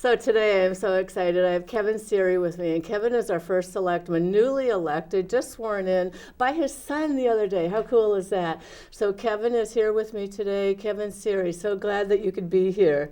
So today I'm so excited. I have Kevin Seery with me, and Kevin is our first selectman, newly elected, just sworn in by his son the other day. How cool is that? So Kevin is here with me today. Kevin Seery, so glad that you could be here.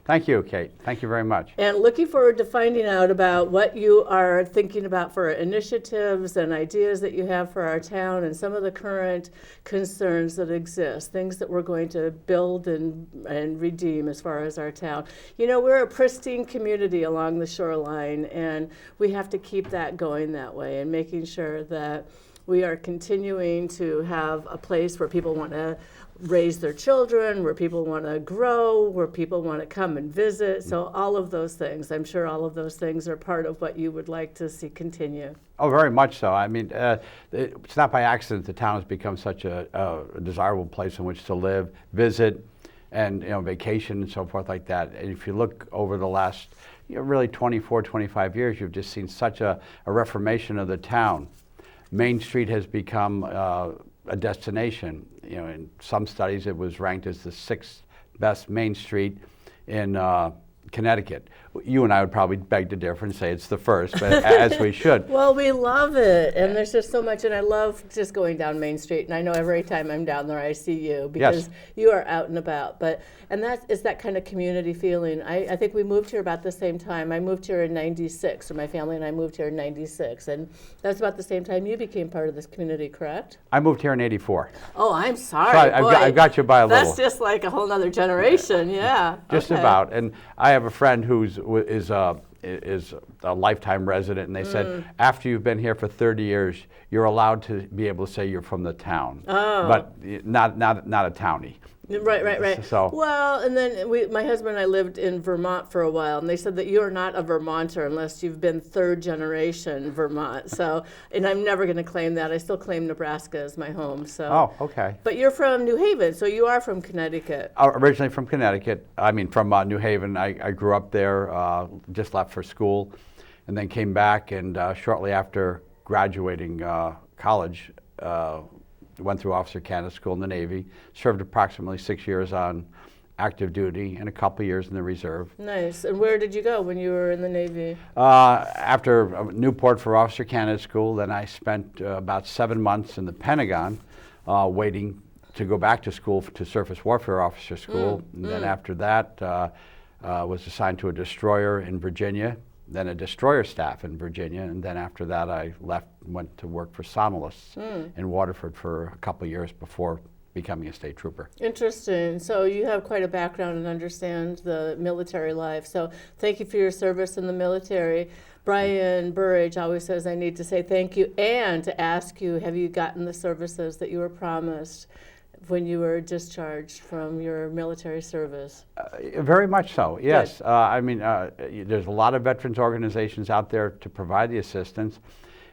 Thank you, Kate. Thank you very much. And looking forward to finding out about what you are thinking about for initiatives and ideas that you have for our town and some of the current concerns that exist, things that we're going to build and redeem as far as our town. You know, we're a pristine community along the shoreline, and we have to keep that going that way and making sure that we are continuing to have a place where people want to raise their children, where people want to grow, where people want to come and visit. So all of those things, I'm sure all of those things are part of what you would like to see continue. Oh, very much so. I mean, it's not by accident the town has become such a desirable place in which to live, visit, and vacation and so forth like that. And if you look over the last really 24, 25 years, you've just seen such a reformation of the town. Main Street has become a destination. In some studies it was ranked as the 6th best Main Street in Connecticut. You and I would probably beg to differ and say it's the first, but as we should. Well, we love it, and there's just so much, and I love just going down Main Street, and I know every time I'm down there I see you because you are out and about. And that is that kind of community feeling. I think we moved here about the same time. I moved here in '96, or my family and I moved here in '96, and that's about the same time you became part of this community, correct? I moved here in '84. Oh, I'm sorry. So I've got you by a little. That's just like a whole other generation, yeah. Just about. And I have a friend who is a lifetime resident, and they said after you've been here for 30 years, you're allowed to be able to say you're from the town, but not a townie. Right. So, well, and then my husband and I lived in Vermont for a while, and they said that you are not a Vermonter unless you've been third generation Vermont. So, and I'm never going to claim that. I still claim Nebraska as my home. So. Oh, okay. But you're from New Haven, so you are from Connecticut. Originally from Connecticut. I mean, from New Haven. I grew up there, just left for school, and then came back, and shortly after graduating college, went through Officer Candidate School in the Navy, served approximately 6 years on active duty and a couple years in the reserve. Nice. And where did you go when you were in the Navy? After Newport for Officer Candidate School, then I spent about 7 months in the Pentagon waiting to go back to school to Surface Warfare Officer School. And then after that, was assigned to a destroyer in Virginia, then a destroyer staff in Virginia, and then after that I went to work for Somnolus in Waterford for a couple of years before becoming a state trooper. Interesting. So you have quite a background and understand the military life. So thank you for your service in the military. Brian Burridge always says I need to say thank you and to ask you, have you gotten the services that you were promised when you were discharged from your military service? Very much so, yes. I mean, there's a lot of veterans organizations out there to provide the assistance,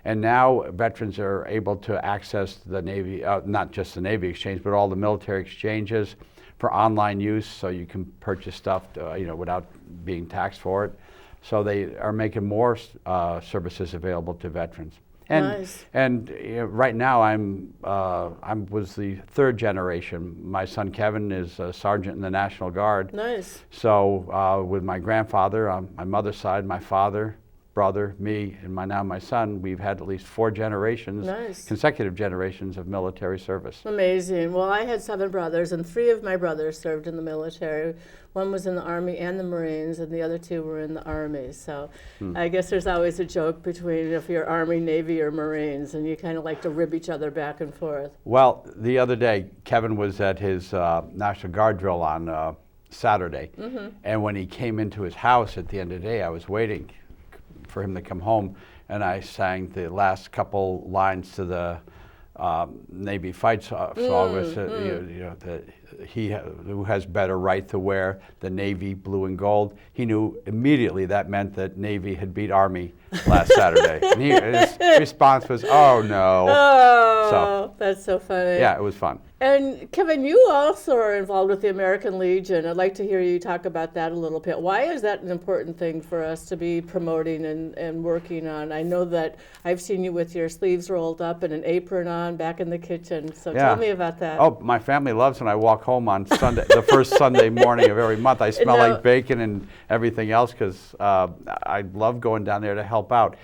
and now veterans are able to access the Navy, not just the Navy exchange, but all the military exchanges for online use, so you can purchase stuff without being taxed for it. So they are making more services available to veterans. And, nice. And right now I was the third generation. My son Kevin is a sergeant in the National Guard. Nice. So with my grandfather on my mother's side, my father, brother, me, and now my son, we've had at least 4 generations, consecutive generations of military service. Amazing. Well, I had 7 brothers, and 3 of my brothers served in the military. One was in the Army and the Marines, and the other 2 were in the Army. So I guess there's always a joke between if you're Army, Navy, or Marines, and you kind of like to rib each other back and forth. Well, the other day, Kevin was at his National Guard drill on Saturday, and when he came into his house at the end of the day, I was waiting for him to come home, and I sang the last couple lines to the Navy fight song, who has better right to wear the Navy blue and gold. He knew immediately that meant that Navy had beat Army last Saturday. And his response was, "Oh no!" Oh, that's so funny. Yeah, it was fun. And Kevin, you also are involved with the American Legion. I'd like to hear you talk about that a little bit. Why is that an important thing for us to be promoting and working on? I know that I've seen you with your sleeves rolled up and an apron on back in the kitchen. So tell me about that. Oh, my family loves when I walk walk home on Sunday, the first Sunday morning of every month. I smell Now- like bacon and everything else because I love going down there to help out.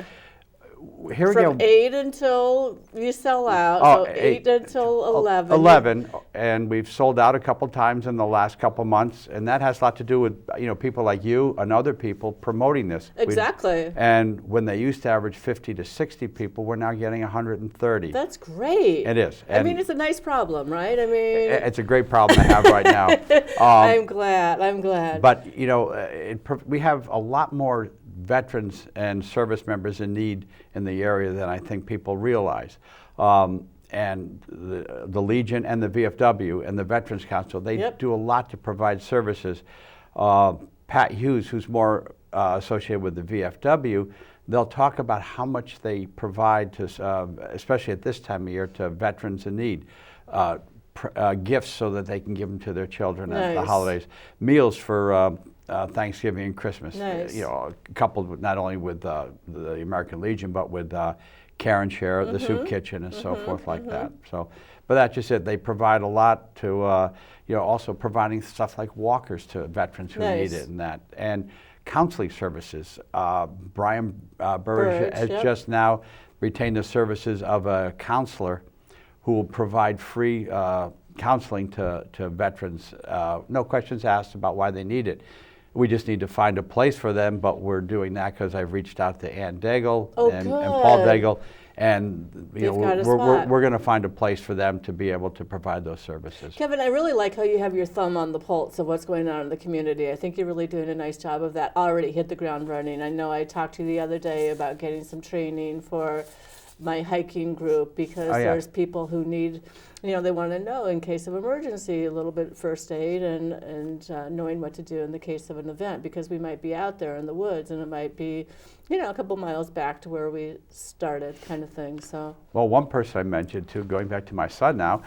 Here we From go. 8 until you sell out, Oh, so 8 until 11. 11, and we've sold out a couple times in the last couple months, and that has a lot to do with people like you and other people promoting this. Exactly. And when they used to average 50 to 60 people, we're now getting 130. That's great. It is. I mean, it's a nice problem, right? I mean, It's a great problem to have right now. I'm glad. But we have a lot more veterans and service members in need in the area than I think people realize. And the Legion and the VFW and the Veterans Council, they Yep. do a lot to provide services. Pat Hughes, who's more associated with the VFW, they'll talk about how much they provide to, especially at this time of year, to veterans in need. Gifts so that they can give them to their children at the Nice. holidays. Meals for Thanksgiving and Christmas. Nice. Coupled with not only with the American Legion, but with Care and Share, the Soup Kitchen, and so forth like that. So, but that's just it. They provide a lot to, also providing stuff like walkers to veterans who Nice. need it and that. And counseling services. Brian Burge has yep. just now retained the services of a counselor who will provide free counseling to veterans. No questions asked about why they need it. We just need to find a place for them, but we're doing that because I've reached out to Ann Daigle and Paul good. Daigle, and They've got a spot. we're going to find a place for them to be able to provide those services. Kevin, I really like how you have your thumb on the pulse of what's going on in the community. I think you're really doing a nice job of that. Already hit the ground running. I know I talked to you the other day about getting some training for my hiking group because there's people who need, they want to know in case of emergency a little bit first aid and knowing what to do in the case of an event, because we might be out there in the woods and it might be, a couple miles back to where we started, kind of thing. So. Well, one person I mentioned too, going back to my son now,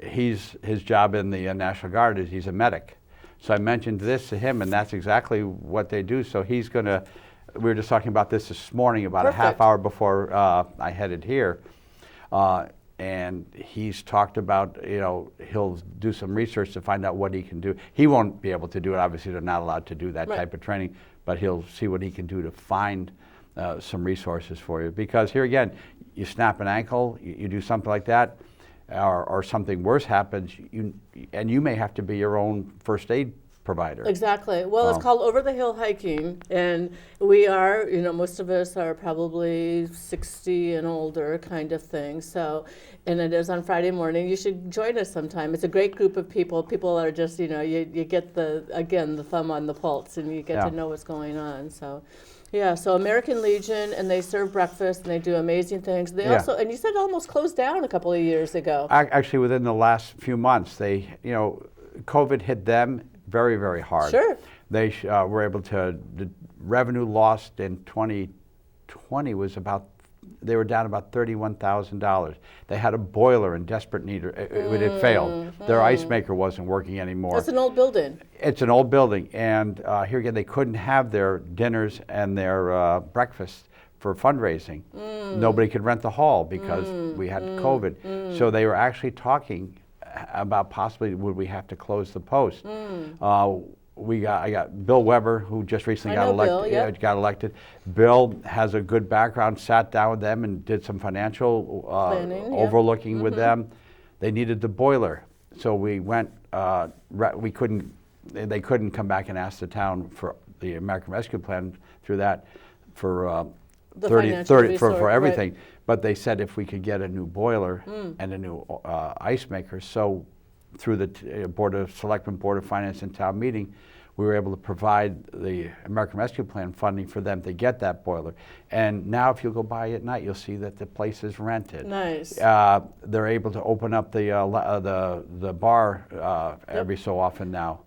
his job in the National Guard is he's a medic. So I mentioned this to him, and that's exactly what they do. So he's going to. We were just talking about this morning, about Perfect. a half hour before I headed here. And he's talked about, he'll do some research to find out what he can do. He won't be able to do it. Obviously, they're not allowed to do that Right. type of training, but he'll see what he can do to find some resources for you. Because here again, you snap an ankle, you do something like that, or something worse happens, and you may have to be your own first aid provider. Exactly. Well, it's called Over the Hill Hiking, and we are, most of us are probably 60 and older kind of thing. So, and it is on Friday morning. You should join us sometime. It's a great group of people. People are just, you get the thumb on the pulse and you get to know what's going on. So, yeah, so American Legion, and they serve breakfast and they do amazing things. They also, and you said it almost closed down a couple of years ago. Actually, within the last few months, they, COVID hit them very, very hard. Sure. They were able to, the revenue lost in 2020 was they were down about $31,000. They had a boiler in desperate need. It failed. Their ice maker wasn't working anymore. It's an old building. It's an old building. And here again, they couldn't have their dinners and their breakfast for fundraising. Nobody could rent the hall because we had COVID. So they were actually talking about possibly would we have to close the post. I got Bill Weber, who just recently got elected. Bill has a good background, sat down with them and did some financial planning, overlooking with them. They needed the boiler. So we went, they couldn't come back and ask the town for the American Rescue Plan through that for for everything. Right. But they said if we could get a new boiler and a new ice maker, so through the Board of Selectman, Board of Finance, and town meeting, we were able to provide the American Rescue Plan funding for them to get that boiler. And now if you go by at night, you'll see that the place is rented. Nice. They're able to open up the bar every so often now.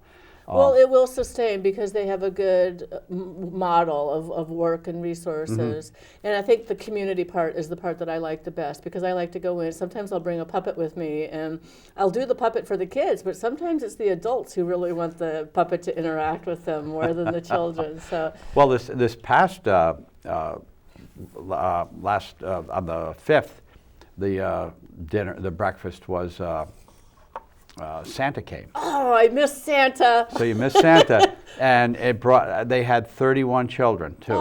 Well, it will sustain because they have a good model of work and resources. And I think the community part is the part that I like the best, because I like to go in. Sometimes I'll bring a puppet with me and I'll do the puppet for the kids, but sometimes it's the adults who really want the puppet to interact with them more than the children. So, well, this past last on the 5th, the breakfast was Santa came. Oh, I miss Santa. So you missed Santa, and they had 31 children too.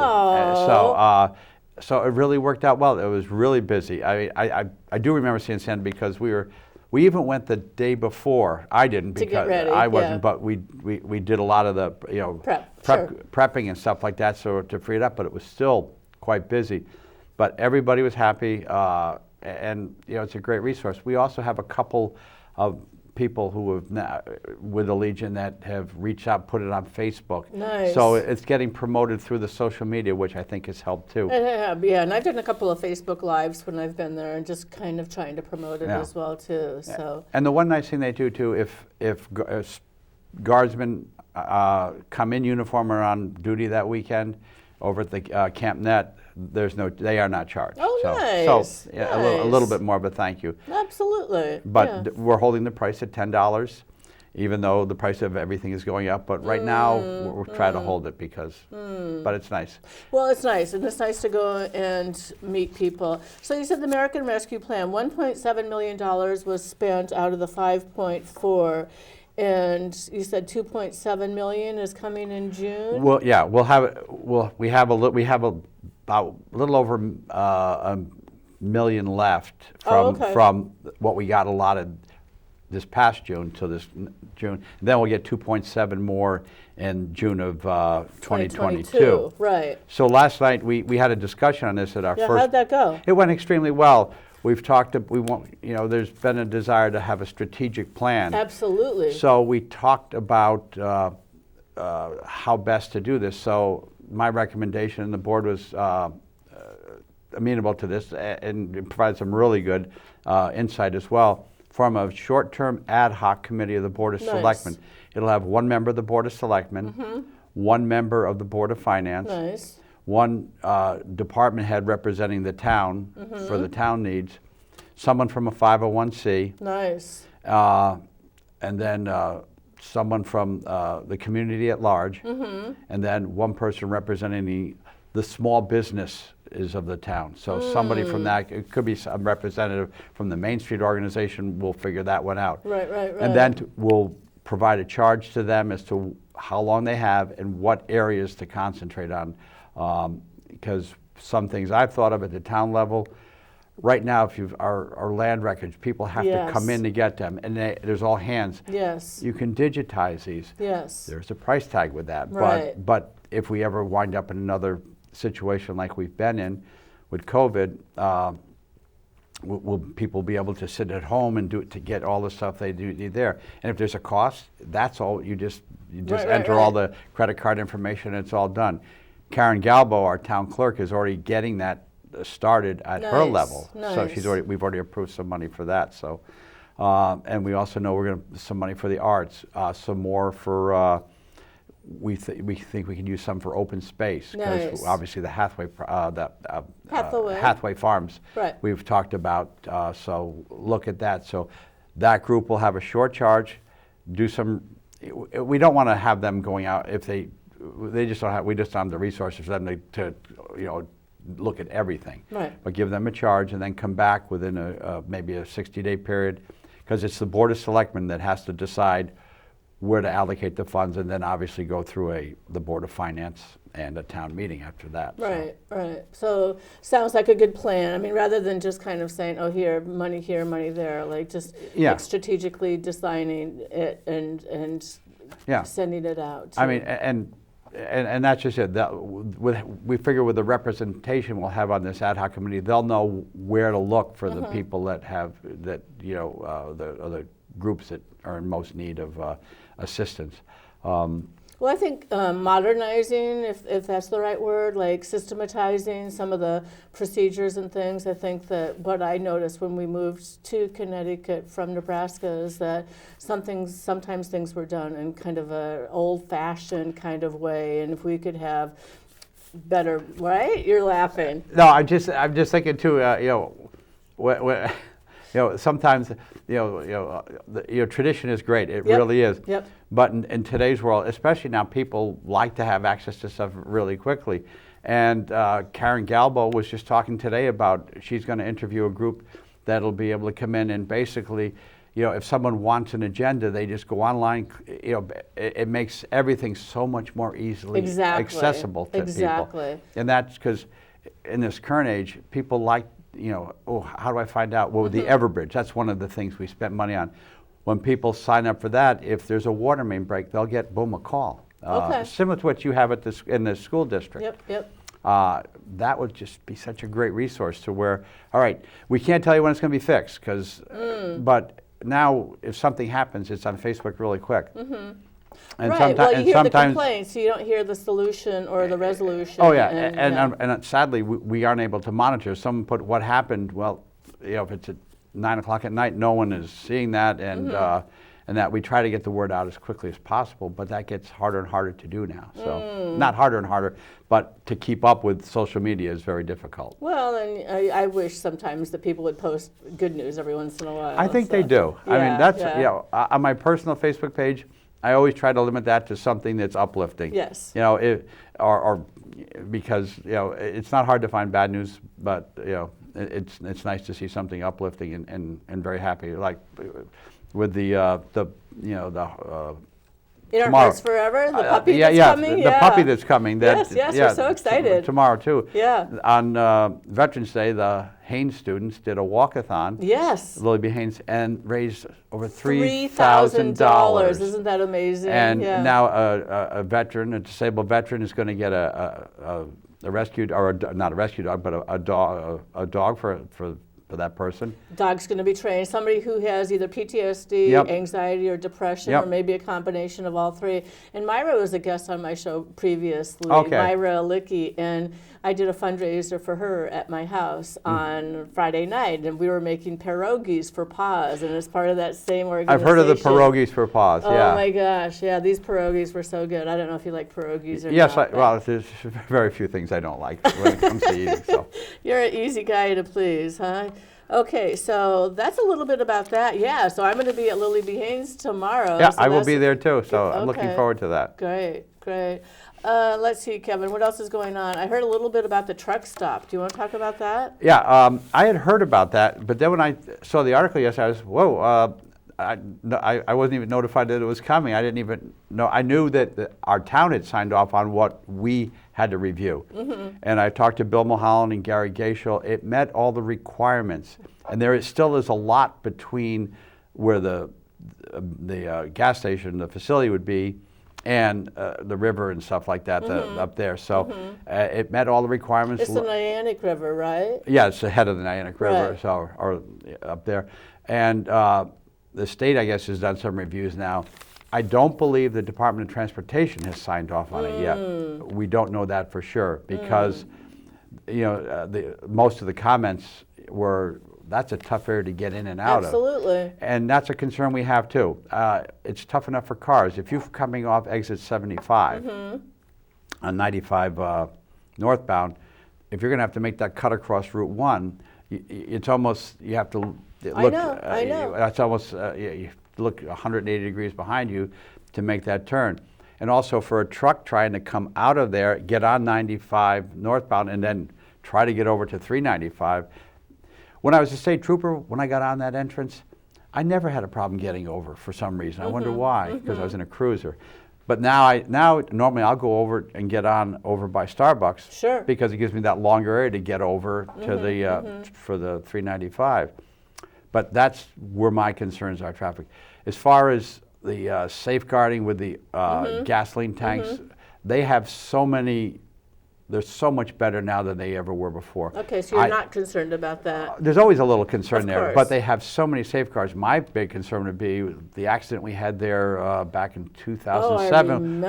So it really worked out well. It was really busy. I do remember seeing Santa because we even went the day before. I didn't To get because ready, I wasn't, yeah. but we did a lot of the prepping and stuff like that, so to free it up. But it was still quite busy. But everybody was happy, and it's a great resource. We also have a couple of people who have with the Legion that have reached out, put it on Facebook. Nice. So it's getting promoted through the social media, which I think has helped too. Yeah, and I've done a couple of Facebook Lives when I've been there and just kind of trying to promote it as well too. So. And the one nice thing they do too, if guardsmen come in uniform or on duty that weekend over at the Camp Net, they are not charged. Oh, nice. So yeah, a little bit more of a thank you. Absolutely. But we're holding the price at $10, even though the price of everything is going up. But right now, we're trying to hold it because, but it's nice. Well, it's nice, and it's nice to go and meet people. So you said the American Rescue Plan, $1.7 million was spent out of the 5.4. And you said 2.7 million is coming in June. Well, yeah, we have about a little over a million left from what we got allotted this past June to this June. And then we'll get 2.7 more in June of 2022. Right. So last night we had a discussion on this at our first. How'd that go? It went extremely well. We've talked. There's been a desire to have a strategic plan. Absolutely. So we talked about how best to do this. So my recommendation, and the board was amenable to this, and it provides some really good insight as well, form a short-term ad hoc committee of the Board of Selectmen. It'll have one member of the Board of Selectmen, one member of the Board of Finance, one department head representing the town for the town needs, someone from a 501c, and then someone from the community at large, and then one person representing the small businesses of the town. So somebody from that, it could be a representative from the Main Street organization. We'll figure that one out. Right. And then we'll provide a charge to them as to how long they have and what areas to concentrate on. Because some things I've thought of at the town level, right now, if our land records, people have to come in to get them, and there's all hands. Yes. You can digitize these. Yes. There's a price tag with that. Right. But if we ever wind up in another situation like we've been in with COVID, will people be able to sit at home and do it to get all the stuff they do need there? And if there's a cost, that's all. You just enter all the credit card information, and it's all done. Karen Galbo, our town clerk, is already getting that started at her level. So we've already approved some money for that. So, and we also know we're going to some money for the arts, some more for. We think we can use some for open space because obviously the Hathaway Farms we've talked about. So look at that. So that group will have a short charge. Do some. We don't want to have them going out if they just don't have. We just don't have the resources for them to look at everything. Right. But give them a charge and then come back within maybe a 60-day period, because it's the Board of Selectmen that has to decide where to allocate the funds, and then obviously go through the Board of Finance and a town meeting after that. Right. So sounds like a good plan. I mean, rather than just kind of saying, oh, here, money there, like just like strategically designing it and sending it out. I mean, and that's just it. We figure with the representation we'll have on this ad hoc committee, they'll know where to look for the people that have the groups that are in most need of assistance. Well, I think modernizing, if that's the right word, like systematizing some of the procedures and things. I think that what I noticed when we moved to Connecticut from Nebraska is that sometimes things were done in kind of an old-fashioned kind of way, and if we could have better, right? You're laughing. No, I'm just thinking too. Sometimes tradition is great. It really is. Yep. But in today's world, especially now, people like to have access to stuff really quickly. And Karen Galbo was just talking today about she's going to interview a group that'll be able to come in and basically, if someone wants an agenda, they just go online. It makes everything so much more easily accessible to people. And that's because in this current age, people like, oh, how do I find out? Well, with the Everbridge, that's one of the things we spent money on. When people sign up for that, if there's a water main break, they'll get, boom, a call. Similar to what you have in the school district. Yep. That would just be such a great resource to where, all right, we can't tell you when it's going to be fixed, but now if something happens, it's on Facebook really quick. And right. Well, you hear the complaints, so you don't hear the solution or the resolution. Oh yeah, and sadly, we aren't able to monitor. Someone put what happened. Well, if it's at 9 o'clock at night, no one is seeing that, and that we try to get the word out as quickly as possible, but that gets harder and harder to do now. So not harder and harder, but to keep up with social media is very difficult. Well, and I wish sometimes that people would post good news every once in a while. I think they do. Yeah, I mean, that's on my personal Facebook page, I always try to limit that to something that's uplifting. Yes. Or because it's not hard to find bad news, but it's nice to see something uplifting and very happy, like with the In tomorrow. Our Hearts Forever, the puppy that's coming? The puppy that's coming. Yes, we're so excited. Tomorrow, too. Yeah. On Veterans Day, the Haynes students did a walkathon. Yes. Lily B. Haynes, and raised over $3,000. Isn't that amazing? And now a veteran, a disabled veteran, is going to get a rescued, or not a rescue dog, but a dog for that person. Dog's going to be trained. Somebody who has either PTSD, anxiety, or depression, or maybe a combination of all three. And Myra was a guest on my show previously, Myra Licky, and I did a fundraiser for her at my house on Friday night, and we were making pierogies for paws, and as part of that same organization. I've heard of the pierogies for paws, Oh my gosh, these pierogies were so good. I don't know if you like pierogies or yes, not. Well, there's very few things I don't like when it comes to eating. So you're an easy guy to please, huh? Okay, so that's a little bit about that. Yeah, so I'm going to be at Lily B. Haynes tomorrow. Yeah, so I will be there too, so I'm looking forward to that. Great. Let's see, Kevin, what else is going on? I heard a little bit about the truck stop. Do you want to talk about that? Yeah, I had heard about that, but then when I saw the article yesterday, I was, whoa, I wasn't even notified that it was coming. I didn't even know. I knew that our town had signed off on what we had to review. And I talked to Bill Mulholland and Gary Gaishel. It met all the requirements. And there still is a lot between where the gas station, the facility would be, and the river and stuff like that up there. So it met all the requirements. It's the Niantic River, right? Yeah, it's the head of the Niantic River, so or up there. And the state, I guess, has done some reviews now. I don't believe the Department of Transportation has signed off on it yet. We don't know that for sure because, most of the comments were, that's a tough area to get in and out of. Absolutely. And that's a concern we have too. It's tough enough for cars. If you're coming off exit 75 on 95 northbound, if you're going to have to make that cut across Route 1, it's almost, you have to look. I know. That's almost, you look 180 degrees behind you to make that turn. And also for a truck trying to come out of there, get on 95 northbound, and then try to get over to 395. When I was a state trooper, when I got on that entrance, I never had a problem getting over for some reason. I wonder why, because I was in a cruiser. But now normally I'll go over and get on over by Starbucks. Sure. Because it gives me that longer area to get over to the for the 395. But that's where my concerns are, traffic. As far as the safeguarding with the gasoline tanks, they have so many. They're so much better now than they ever were before. Okay, so you're not concerned about that. There's always a little concern there, course. but they have so many safeguards. My big concern would be the accident we had there back in 2007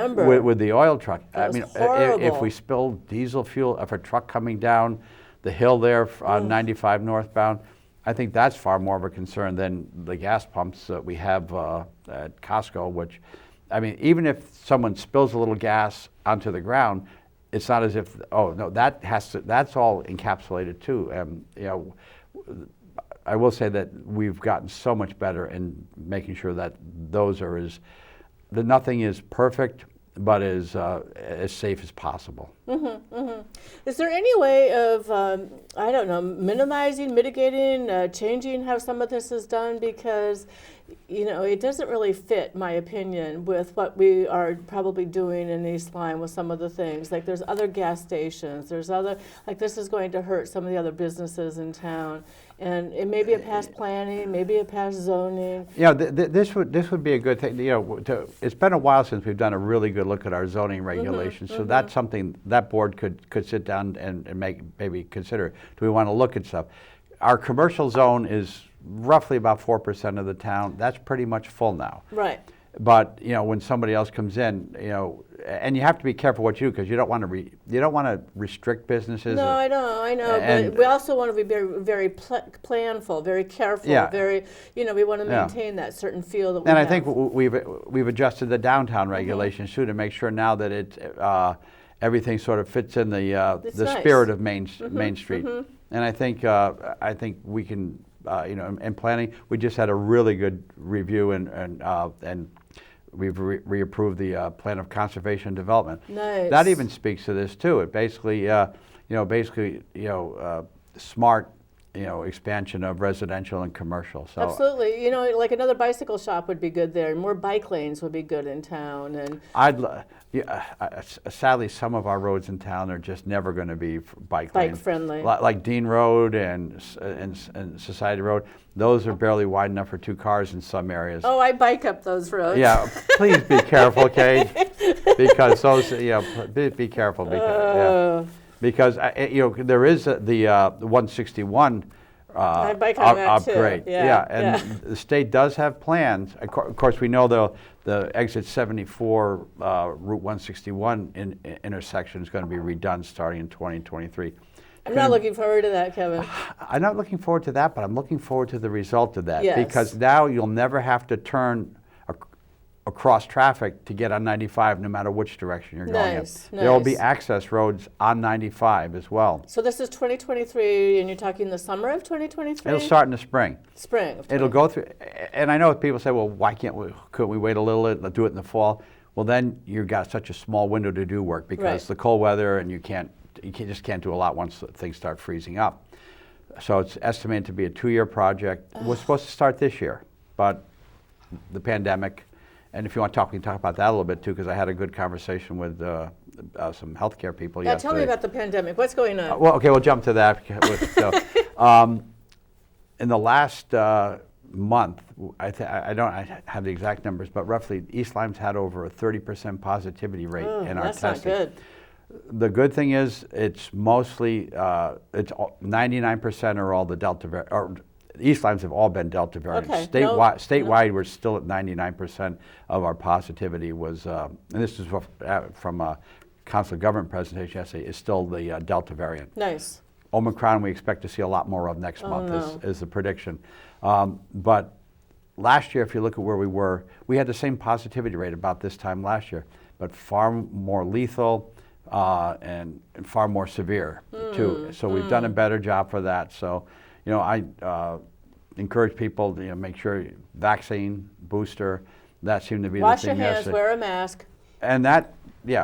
with the oil truck. That was horrible. If we spilled diesel fuel, if a truck coming down the hill there on 95 northbound, I think that's far more of a concern than the gas pumps that we have at Costco, which, I mean, even if someone spills a little gas onto the ground, it's not as if, oh, no, that's all encapsulated too. I will say that we've gotten so much better in making sure that those are that nothing is perfect, but as safe as possible. Is there any way of, I don't know, minimizing, mitigating, changing how some of this is done? Because, you know, it doesn't really fit, my opinion, with what we are probably doing in East Lyme with some of the things. Like there's other gas stations, there's other, like this is going to hurt some of the other businesses in town. And it may be a past planning, maybe a past zoning. You know, this would be a good thing. You know, it's been a while since we've done a really good look at our zoning regulations. So that's something that board could sit down and maybe consider. Do we want to look at stuff? Our commercial zone is roughly about 4% of the town. That's pretty much full now. Right. But you know, when somebody else comes in, you know, and you have to be careful what you do because you don't want to restrict businesses. No, I know, but we also want to be very, very planful, very careful, very, you know, we want to maintain that certain feel that we have. And I think we've adjusted the downtown regulations too to make sure now that everything sort of fits in the spirit of Main Street. And I think we can. You know, in planning, we just had a really good review and we've reapproved the plan of conservation and development. Nice. That even speaks to this too. It basically, smart, you know, expansion of residential and commercial. So absolutely, you know, like another bicycle shop would be good there. More bike lanes would be good in town, and sadly, some of our roads in town are just never going to be bike friendly. Like Dean Road and Society Road, those are barely wide enough for 2 cars in some areas. Oh, I bike up those roads. Yeah, please be careful, Kate, because those, you know, be careful because you know, there is the 161 I bike on that upgrade. Too. Yeah, and the state does have plans. Of course, we know the exit 74 Route 161 intersection is going to be redone starting in 2023. I'm not looking forward to that, Kevin. I'm not looking forward to that, but I'm looking forward to the result of that. Yes. Because now you'll never have to turn across traffic to get on 95 no matter which direction you're going in. There will be access roads on 95 as well. So this is 2023, and you're talking the summer of 2023? It'll start in the spring. Spring. It'll go through, and I know people say, well, why couldn't we wait a little bit and do it in the fall? Well, then you've got such a small window to do work because the cold weather, and you just can't do a lot once things start freezing up. So it's estimated to be a 2-year project. We're supposed to start this year, but the pandemic. And if you want to talk, we can talk about that a little bit too, because I had a good conversation with some healthcare people yesterday. Tell me about the pandemic. What's going on? Well, okay, we'll jump to that. In the last month, I don't have the exact numbers, but roughly East Lyme's had over a 30% positivity rate in our testing. That's not good. The good thing is it's mostly, it's 99% are all the Delta variant. East Lymes have all been Delta variants. Okay. Statewide, we're still at 99% of our positivity was, and this is from a Council of Government presentation yesterday, is still the Delta variant. Nice. Omicron we expect to see a lot more of next month is the prediction. But last year, if you look at where we were, we had the same positivity rate about this time last year, but far more lethal and far more severe too. So we've done a better job for that. So, you know, I encourage people to make sure vaccine, booster, that seemed to be Wash the thing. Wash your hands, wear a mask. And that, and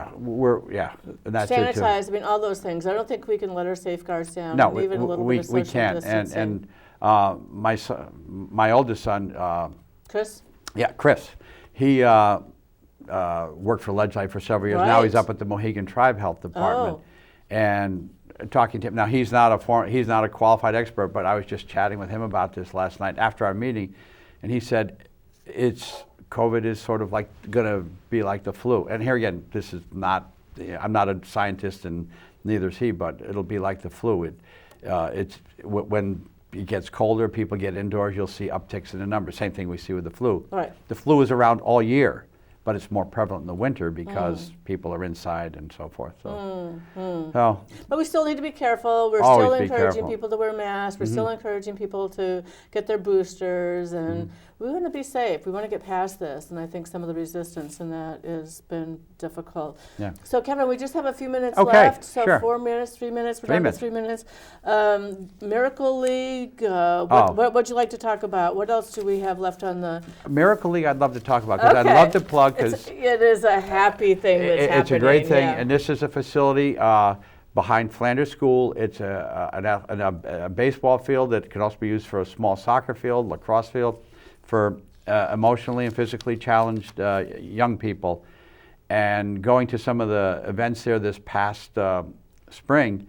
that's it too. Sanitize, I mean, all those things. I don't think we can let our safeguards down. No, even a little bit of social we can't. distancing. And my oldest son, Chris? Yeah, Chris. He worked for Ledgelight for several years. Right. Now he's up at the Mohegan Tribe Health Department. And talking to him, now he's not a qualified expert, but I was just chatting with him about this last night after our meeting, and he said COVID is sort of like going to be like the flu. And here again, this is not, I'm not a scientist and neither is he, but it'll be like the flu. It's when it gets colder, people get indoors, you'll see upticks in the numbers. Same thing we see with the flu. Right. The flu is around all year, but it's more prevalent in the winter because people are inside and so forth. So, but we still need to be careful. We're still encouraging people to wear masks. We're still encouraging people to get their boosters, and we want to be safe. We want to get past this, and I think some of the resistance in that has been difficult. Yeah. So, Kevin, we just have a few minutes left. So, sure. 4 minutes, 3 minutes. We're down to 3 minutes. Miracle League. What would you like to talk about? What else do we have left on the Miracle League? I'd love to talk about because I'd love to plug. because It is a happy thing that's happening. it's a great thing, yeah. and this is a facility behind Flanders School. It's a baseball field that can also be used for a small soccer field, lacrosse field, for emotionally and physically challenged young people. And going to some of the events there this past spring,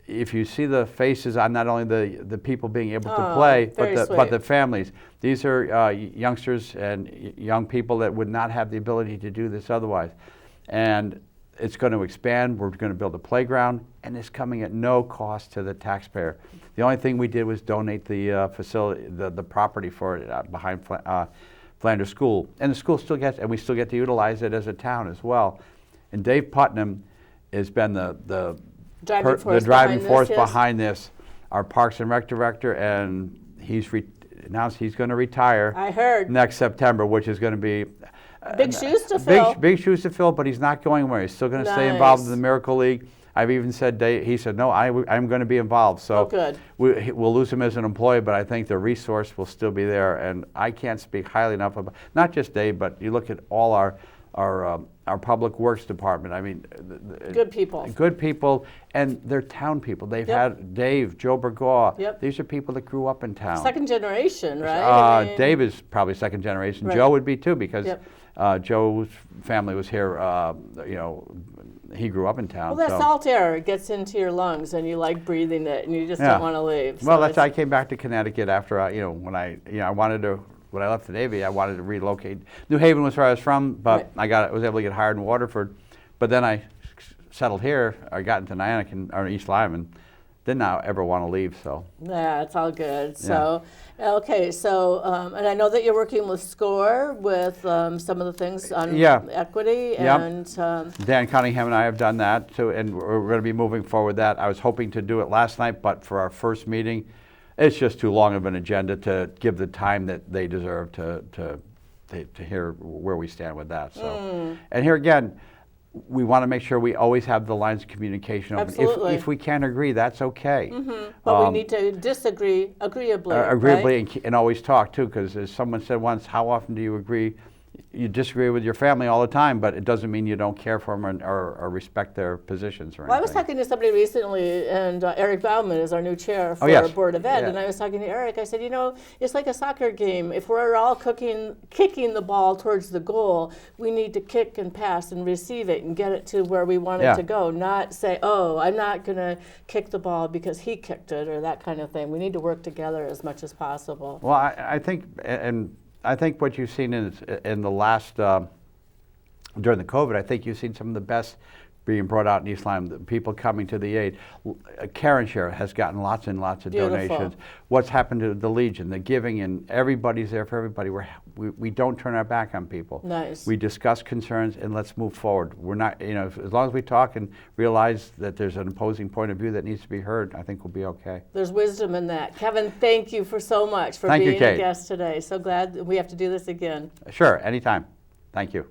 if you see the faces on not only the people being able to play, but the families. These are youngsters and young people that would not have the ability to do this otherwise. And it's going to expand. We're going to build a playground, and it's coming at no cost to the taxpayer. The only thing we did was donate the facility, the property for it behind Flanders School, and the school still gets, and we still get to utilize it as a town as well. And Dave Putnam has been the driving force behind this, our Parks and Rec director, and he's announced he's going to retire. I heard. Next September, which is going to be Big shoes to fill. Big shoes to fill, but he's not going anywhere. He's still going to stay involved in the Miracle League. I've even said, he said, no, I'm going to be involved. So good. We'll lose him as an employee, but I think the resource will still be there. And I can't speak highly enough about, not just Dave, but you look at all our public works department. I mean, good people. Good people, and they're town people. They've had Dave, Joe Burgaw. Yep. These are people that grew up in town. Second generation, right? Dave is probably second generation. Right. Joe would be too, because Joe's family was here. He grew up in town. Well, that salt air gets into your lungs, and you like breathing it, and you just don't want to leave. Well, I came back to Connecticut after when I wanted to. When I left the Navy, I wanted to relocate. New Haven was where I was from, but I was able to get hired in Waterford. But then I settled here. I got into Nyack or East Lyme, and did not ever want to leave. So yeah, it's all good. So okay, so and I know that you're working with SCORE with some of the things on equity and Dan Cunningham and I have done that too, and we're going to be moving forward with that. I was hoping to do it last night, but for our first meeting, it's just too long of an agenda to give the time that they deserve to hear where we stand with that. So, and here again, we want to make sure we always have the lines of communication open. Absolutely. If we can't agree, that's okay. But we need to disagree agreeably. Agreeably, right? and always talk too, because as someone said once, how often do you agree? You disagree with your family all the time, but it doesn't mean you don't care for them or respect their positions or anything. Well, I was talking to somebody recently, and Eric Bauman is our new chair for Board of Ed, and I was talking to Eric. I said, it's like a soccer game. If we're all kicking the ball towards the goal, we need to kick and pass and receive it and get it to where we want it to go, not say, oh, I'm not going to kick the ball because he kicked it or that kind of thing. We need to work together as much as possible. Well, I think, and I think what you've seen in the last, during the COVID, I think you've seen some of the best being brought out in East Lyme, the people coming to the aid. Karen Share has gotten lots and lots of donations. What's happened to the Legion, the giving, and everybody's there for everybody. We don't turn our back on people. Nice. We discuss concerns and let's move forward. We're not, as long as we talk and realize that there's an opposing point of view that needs to be heard, I think we'll be okay. There's wisdom in that. Kevin, thank you so much for being a guest today. So glad that we have to do this again. Sure, anytime. Thank you.